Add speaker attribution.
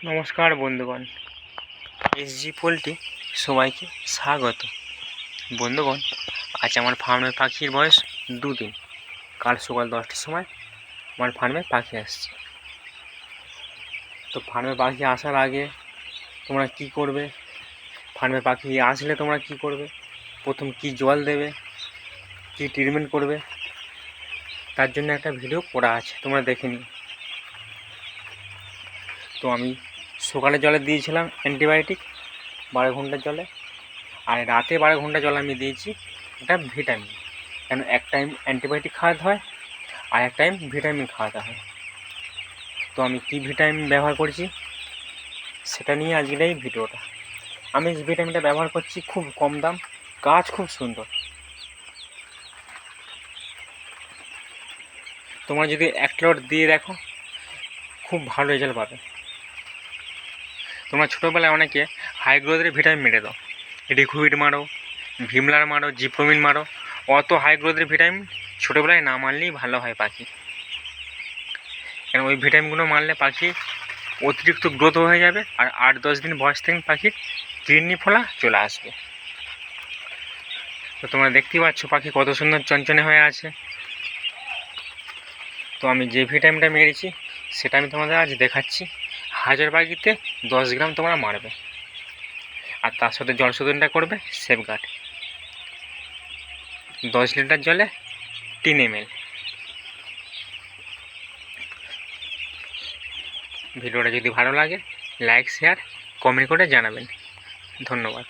Speaker 1: নমস্কার বন্ধুগণ, SG poultry সবাইকে স্বাগত। বন্ধুগণ, আজ আমার ফার্মে পাখির বয়স 2 দিন। কাল সকাল 10টার সময় আমার ফার্মে পাখি আসছে। তো ফার্মে পাখি আসার আগে তোমরা কি করবে, ফার্মে পাখি আসলে তোমরা কি করবে, প্রথম কি জল দেবে, কি ট্রিটমেন্ট করবে, তার জন্য একটা ভিডিও করা আছে, তোমরা দেখে নিও। তো আমি সকালে জলে দিয়েছিলাম অ্যান্টিবায়োটিক 12 ঘন্টার জলে, আর রাতে 12 ঘন্টা জল আমি দিয়েছি এটা ভিটামিন। কেন এক টাইম অ্যান্টিবায়োটিক খাওয়াতে হয় আর এক টাইম ভিটামিন খাওয়াতে হয়। তো আমি কী ভিটামিন ব্যবহার করছি সেটা নিয়ে আজকের এই ভিডিওটা। আমি যে ভিটামিনটা ব্যবহার করছি খুব কম দাম, গাছ খুব সুন্দর। তোমরা যদি 1 লট দিয়ে দেখো খুব ভালো রেজাল্ট পাবে। তোমরা ছোটোবেলায় অনেকে হাই গ্রোথের ভিটামিন মেরে দাও, রিকুইড মারো, ভিমলার মারো, জিপ্রোমিন মারো। অত হাই গ্রোথের ভিটামিন ছোটোবেলায় না মারলেই ভালো হয় পাখি। কেন ওই ভিটামিনগুলো মারলে পাখি অতিরিক্ত গ্রোথ হয়ে যাবে, আর 8-10 দিন বয়স থেকে পাখির কিডনি ফোলা চলে আসবে। তো তোমরা দেখতেই পাচ্ছ পাখি কত সুন্দর চনচনে হয়ে আছে। তো আমি যে ভিটামিনটা মেরেছি সেটা আমি তোমাদের আজ দেখাচ্ছি। 1000 পাখিতে 10 গ্রাম তোমরা মারবে, আর তার সাথে জল শোধনটা করবে সেফগার্ড 10 লিটার জলে 3 ml। ভিডিওটা যদি ভালো লাগে লাইক, শেয়ার, কমেন্ট করে জানাবেন। ধন্যবাদ।